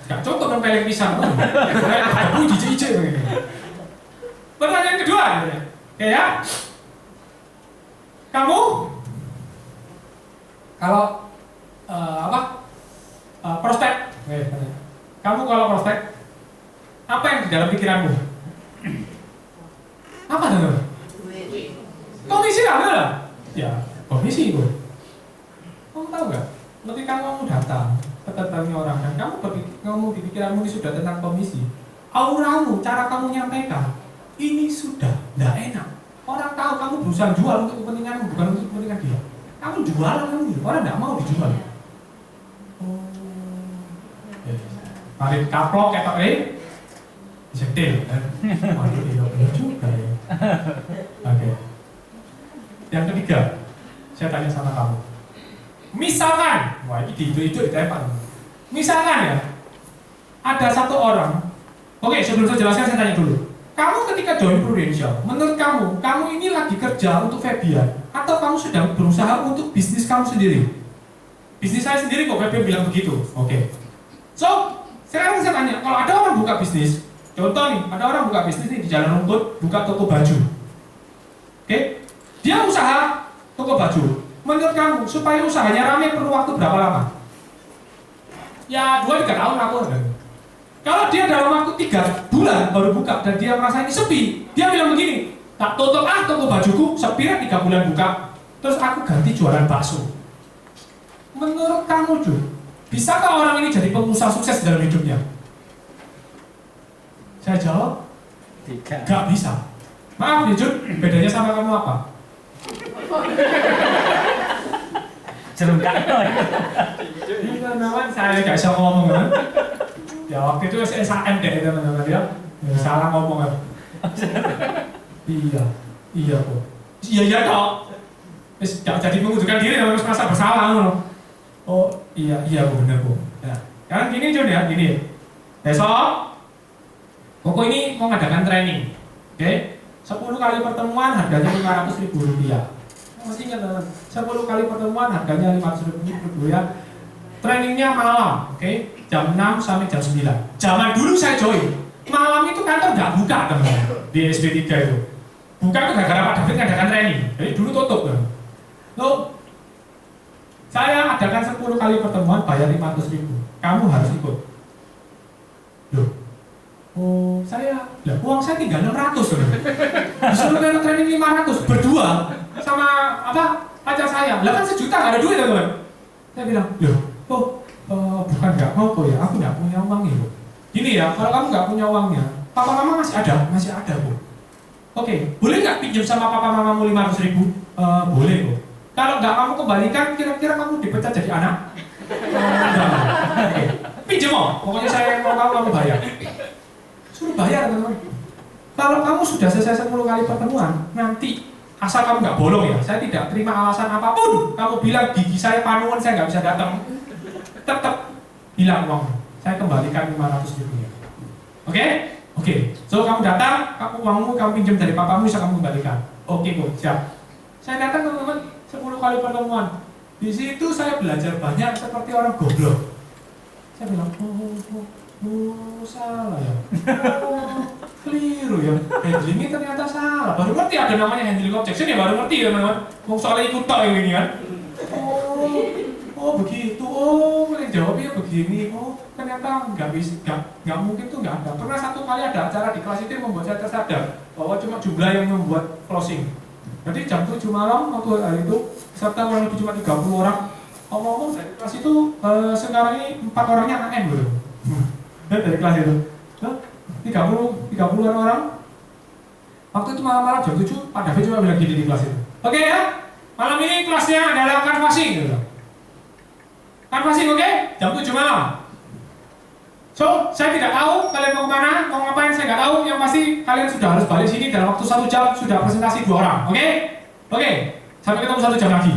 Gak cukup nempelin pisang. Aku jijik-jijik begini. Pertanyaan kedua, oke ya. Kamu kalau prospek, kamu kalau prospek, apa yang di dalam pikiranmu? Apa tuh? Komisi lah, ya komisi itu. Kamu tahu nggak? Ketika kamu datang ketemu orang dan kamu di pikiranmu ini sudah tentang komisi, auramu, cara kamu nyampaikan, ini sudah tidak enak. Orang tahu kamu berusaha jual untuk kepentinganmu, bukan untuk kepentingan dia. Kamu jualan kamu, orang tidak mau dijual. Oh, mari kaplok ketok disetil kan? Waduh, iya benar juga ya. Oke. Yang ketiga, saya tanya sama kamu. Misalkan, wah ini itu ditempel. Misalkan ya, ada satu orang. Oke, sebelum saya jelaskan saya tanya dulu. Kamu ketika join Prudential, menurut kamu ini lagi kerja untuk Febian atau kamu sedang berusaha untuk bisnis kamu sendiri? Bisnis saya sendiri kok, Febian bilang begitu. Oke. So, sekarang saya tanya, kalau ada orang buka bisnis, contoh nih, ada orang buka bisnis nih di Jalan Rumput, buka toko baju. Oke? Dia usaha toko baju. Menurut kamu, supaya usahanya ramai perlu waktu berapa lama? Ya 2-3 tahun aku. Kalau dia dalam waktu 3 bulan baru buka dan dia merasa ini sepi, dia bilang begini, tak tutup toko bajuku, sepi 3 bulan buka, terus aku ganti jualan bakso. Menurut kamu Jun, bisakah orang ini jadi pengusaha sukses dalam hidupnya? Saya jawab, tidak. Gak bisa. Maaf ya Jun, bedanya sama kamu apa? Jeruk teman-teman saya nggak bisa ngomong kan. Ya waktu itu SAM deh teman-teman ya. Salah ngomong ya. Iya kok. Iya toh. Jadi mengundurkan diri harus merasa bersalah loh. Oh iya benar kok. Ya. Sekarang gini Jun ya, gini. Besok Koko ini mau ngadakan training. Oke? 10 kali pertemuan harganya Rp500.000. Masih ingat teman, 10 kali pertemuan harganya Rp500.000 ya. Trainingnya malam, oke? Jam 6 sampai jam 9. Zaman dulu saya join, malam itu kantor nggak buka teman-teman di SB3 itu. Buka itu gara-gara Pak David ngadakan training, jadi dulu tutup kan. Loh, saya adakan 10 kali pertemuan bayar Rp500.000. Kamu harus ikut. Loh, oh saya, lah uang saya tinggal 600 loh. Disuruh training 500 berdua sama pacar saya. Lah kan sejuta nggak ada duit teman. Saya bilang, loh, bukan nggak mau kok ya, aku nggak punya uang ibu. Gini ya, kalau kamu nggak punya uangnya, papa mama masih ada bu. Oke, boleh nggak pinjam sama papa mamamu 500.000? Boleh bu. Kalau nggak kamu kembalikan, kira-kira kamu dipecat jadi anak? Oke. Pinjam mau, pokoknya saya mau kamu bayar. Suruh bayar teman-teman. Kalau kamu sudah selesai 10 kali pertemuan, nanti asal kamu nggak bolong ya, saya tidak terima alasan apapun. Kamu bilang gigi saya panuan, saya nggak bisa datang. Tetap bilang uang, saya kembalikan 500.000. Oke. So kamu datang, uangmu kamu pinjam dari papamu, bisa kamu kembalikan. Oke bu, siap. Saya datang teman-teman 10 kali pertemuan. Di situ saya belajar banyak seperti orang goblok. Saya bilang, salah ya. Keliru ya. Handlingnya ternyata salah. Baru ngerti ada namanya handling objection ya, baru ngerti ya teman-teman. Mau soalnya ikut tak ini kan. Oh begitu. Oh yang jawabnya begini. Oh ternyata nggak mungkin tuh nggak ada. Pernah satu kali ada acara di kelas itu yang membuat saya tersadar bahwa cuma jumlah yang membuat closing. Jadi jam 7 malam waktu hari itu peserta kurang lebih cuma 30 orang. Ngomong dari kelas itu sekarang ini 4 orangnya AM loh. Dari kelas itu 30-an orang. Waktu itu malam-malam jam 7 Pak David cuma bilang gini di kelas itu. Oke ya, malam ini kelasnya adalah canvassing gitu. Canvassing oke? Jam 7 malam. So, saya tidak tahu kalian mau kemana, mau ngapain saya nggak tahu. Yang pasti kalian sudah harus balik sini dalam waktu 1 jam sudah presentasi 2 orang. Oke? Sampai ketemu 1 jam lagi.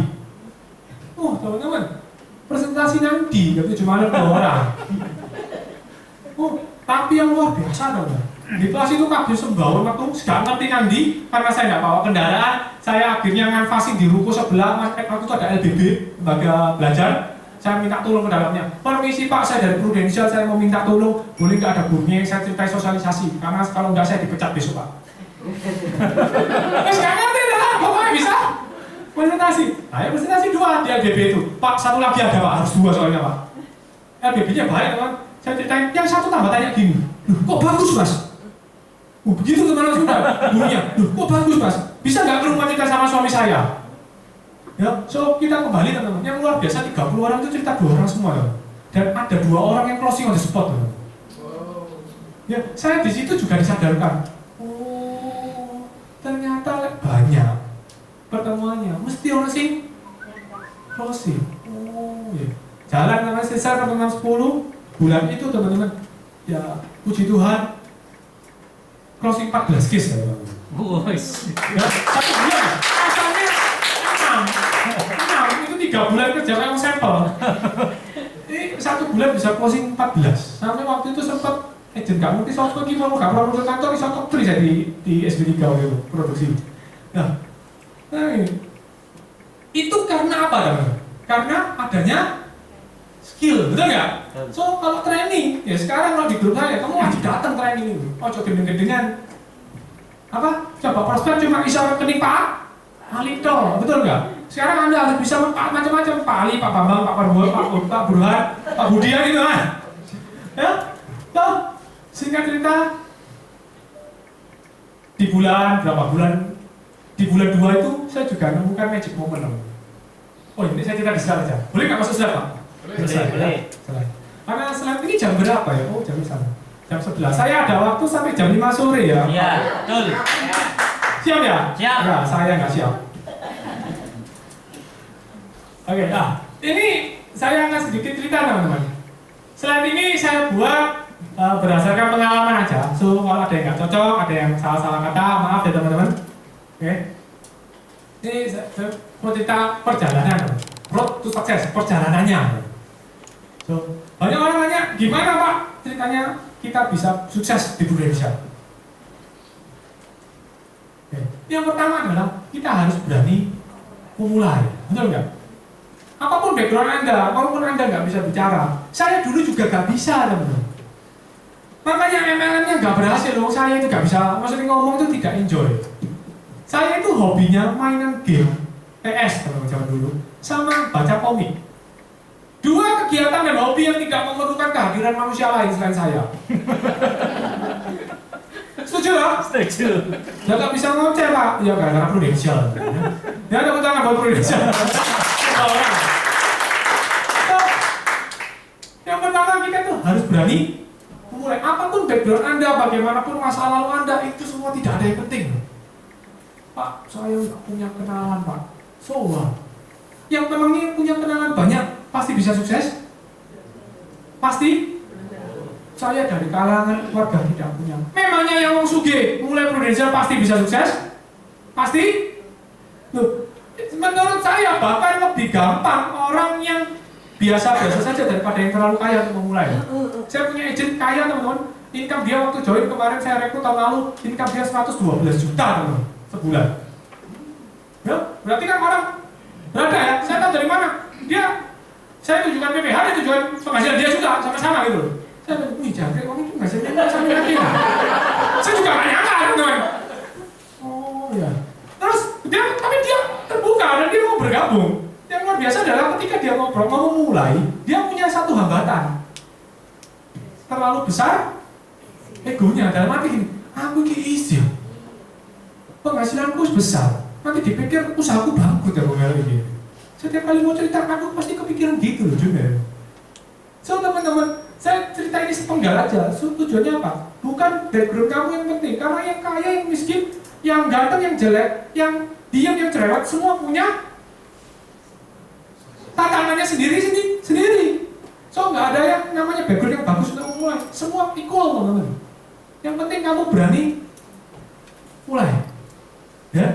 Teman-teman, presentasi nanti jam 7 malam 2 orang. Tapi yang luar biasa dong. Di kelas itu kabeh sembawon waktu gak ngerti nanti karena saya nggak bawa kendaraan. Saya akhirnya nganvasin di ruko sebelah. Waktu itu ada LBB, lembaga belajar. Saya minta tolong ke dalamnya. Permisi Pak, saya dari Prudential, saya mau minta tolong. Boleh nggak ada gurunya yang saya ceritai sosialisasi? Karena kalau nggak saya dipecat besok Pak. Terus nggak ngerti dah, pokoknya bisa presentasi. Ayo presentasi 2 di LBB itu. Pak, 1 lagi ada Pak, harus 2 soalnya Pak. LBB-nya baik teman. Saya ceritain, yang 1 tambah tanya gini. Kok bagus Mas? Begitu teman-teman sudah. Gurunya, kok bagus Mas? Bisa nggak ke rumah cerita sama suami saya? Ya, so kita kembali teman-teman. Yang luar biasa 30 orang itu cerita 2 orang semua ya. Dan ada 2 orang yang closing on the spot teman. Ya, saya di situ juga disadarkan. Ternyata banyak pertemuannya. Mesti orang sih closing. Ya. Jalan namanya selesai pertemuan 10 bulan itu teman-teman. Ya, puji Tuhan. Closing 14 case ya teman-teman. Ya, 1 bulan. Asalnya 6 itu 3 bulan kerja memang sampel. Ini 1 bulan bisa closing 14. Sampai waktu itu sempat agent gak ngerti software gimana, gak pernah ke kantor, bisa top 3 saya di SB3 waktu itu, produksi. Nah itu karena apa teman? Karena adanya skill, betul nggak? So kalau training, ya sekarang kalau di grup saya, kamu wajib datang training itu. Oh coba gendeng-gendengan apa? Coba prospek cuma isyarat rekening Pak Alito, betul nggak? Sekarang Anda harus bisa macam-macam, Pak Ali, Pak Bambang, Pak Prabowo, Pak Burhan, Pak Budian gitu kan? Ya, toh singkat cerita di bulan berapa bulan? Di bulan 2 itu saya juga menemukan magic moment. Oh ini saya cerita di slide aja. Boleh nggak masuk slide Pak? Boleh. Karena slide ini jam berapa ya? Oh jam sana. Jam 11. Saya ada waktu sampai jam 5 sore ya. Iya, betul. Siap ya? Siap. Nah, saya nggak siap. Oke, nah ini saya akan sedikit cerita teman-teman. Slide ini saya buat berdasarkan pengalaman aja. So kalau ada yang nggak cocok, ada yang salah-salah kata, maaf ya teman-teman. Oke. Ini saya mau cerita perjalanan, road to success, perjalanannya. So banyak orang nanya, gimana Pak ceritanya kita bisa sukses di Indonesia? Oke. Yang pertama adalah kita harus berani memulai, betul nggak? Apapun background Anda, walaupun Anda nggak bisa bicara, saya dulu juga nggak bisa, teman-teman. Makanya MLM-nya nggak berhasil, loh. Saya itu nggak bisa, maksudnya ngomong itu tidak enjoy. Saya itu hobinya mainan game, PS teman-teman zaman dulu, sama baca komik. Dua kegiatan dan hobi yang tidak memerlukan kehadiran manusia lain selain saya. Setuju lah? Setuju. Ya nggak bisa ngoceh Pak, ya gara-gara prudential. Ya ada tangan buat prudential. Yang pertama kita tuh harus berani memulai. Apapun background Anda, bagaimanapun masa lalu Anda, itu semua tidak ada yang penting. Pak, saya nggak punya kenalan Pak. So what? Yang memangnya punya kenalan banyak, pasti bisa sukses? Pasti? Saya dari kalangan keluarga tidak punya. Memangnya yang wong sugih mulai prudential pasti bisa sukses? Pasti? Loh, menurut saya bahkan lebih gampang orang yang biasa-biasa saja daripada yang terlalu kaya untuk memulai. Saya punya agent kaya teman-teman, income dia waktu join kemarin saya rekrut tahun lalu, income dia 112 juta teman-teman sebulan. Ya, berarti kan orang berada ya, saya tahu dari mana. Saya tunjukkan PPH, dia tunjukkan penghasilan dia juga sama-sama gitu. Saya bilang, wih jangkrik, orang itu penghasilannya sama lagi ya. Saya juga gak nyangka teman-teman. Oh ya. Terus tapi dia terbuka dan dia mau bergabung. Yang luar biasa adalah ketika dia mau memulai, dia punya satu hambatan. Terlalu besar egonya, dalam arti gini, aku ini isi, penghasilanku besar, nanti dipikir usahaku bangkrut ya Bung Eli. Setiap kali mau cerita, aku pasti kepikiran gitu loh Jun. So teman-teman, saya cerita ini sepenggal aja, so, tujuannya apa? Bukan background kamu yang penting, karena yang kaya, yang miskin, yang ganteng, yang jelek, yang diam, yang cerewet, semua punya tantangannya sendiri. So nggak ada yang namanya background yang bagus untuk memulai. Semua equal teman-teman. Yang penting kamu berani mulai. Ya.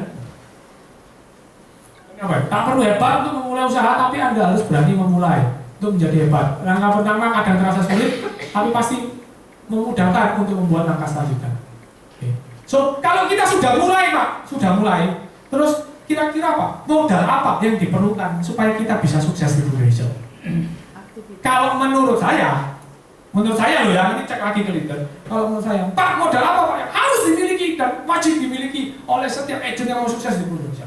Apa? Tak perlu hebat untuk memulai usaha, tapi Anda harus berani memulai untuk menjadi hebat. Langkah pertama kadang terasa sulit, tapi pasti memudahkan untuk membuat langkah selanjutnya. Oke. So kalau kita sudah mulai Pak, terus kira-kira apa? Modal apa yang diperlukan supaya kita bisa sukses di Indonesia? Kalau menurut saya loh ya, ini cek lagi ke leader. Kalau menurut saya, Pak, modal apa Pak yang harus dimiliki dan wajib dimiliki oleh setiap agent yang mau sukses di Indonesia?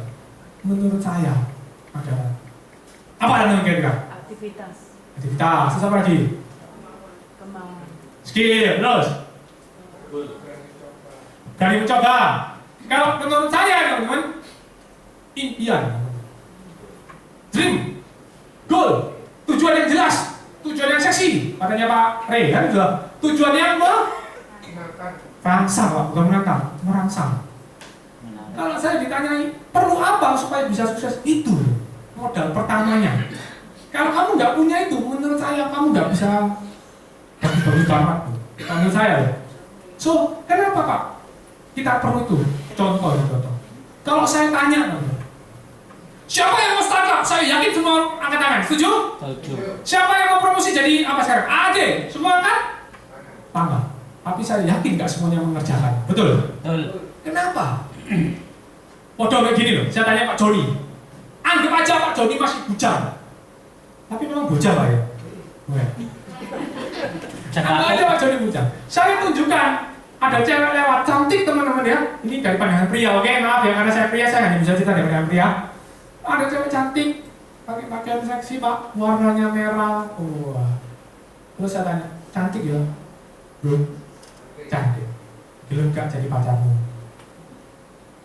Menurut saya adalah apa namanya kira-kira? Aktivitas. Terus apa lagi? Kemauan. Skill, terus? Berani mencoba. Kalau menurut saya teman-teman, impian, dream, goal, tujuan yang jelas, tujuan yang seksi, katanya Pak Ray kan juga tujuan yang merangsang Pak, bukan menantang, merangsang. Kalau saya ditanyai perlu apa supaya bisa sukses, itu modal pertamanya. Kalau kamu nggak punya itu, menurut saya kamu nggak bisa bagus-bagus banget. Menurut saya. So kenapa Pak? Kita perlu itu. Contoh. Kalau saya tanya, siapa yang mau startup? Saya yakin semua angkat tangan. Setuju? Setuju. Siapa yang mau promosi jadi apa sekarang? AD. Semua angkat? Tangan. Tapi saya yakin nggak semuanya mengerjakan. Betul? Betul. Kenapa? Waduh kayak gini loh. Saya tanya Pak Joni. Anggap aja Pak Joni masih bujang. Tapi memang bujang Pak ya? Anggap aja Pak Joni bujang. Saya tunjukkan ada cewek lewat cantik teman-teman ya. Ini dari pandangan pria, oke? Maaf ya, karena saya pria, saya hanya bisa cerita dari pandangan pria. Ada cewek cantik, pakai pakaian seksi Pak, warnanya merah. Wah. Terus saya tanya, cantik ya? Belum. Cantik. Belum gak jadi pacarmu.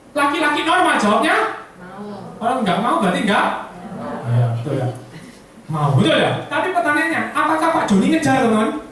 Laki-laki normal jawabnya? Mau. Kalau nggak mau berarti nggak? Ya, betul ya. Mau, betul ya? Tapi pertanyaannya, apakah Pak Joni ngejar teman?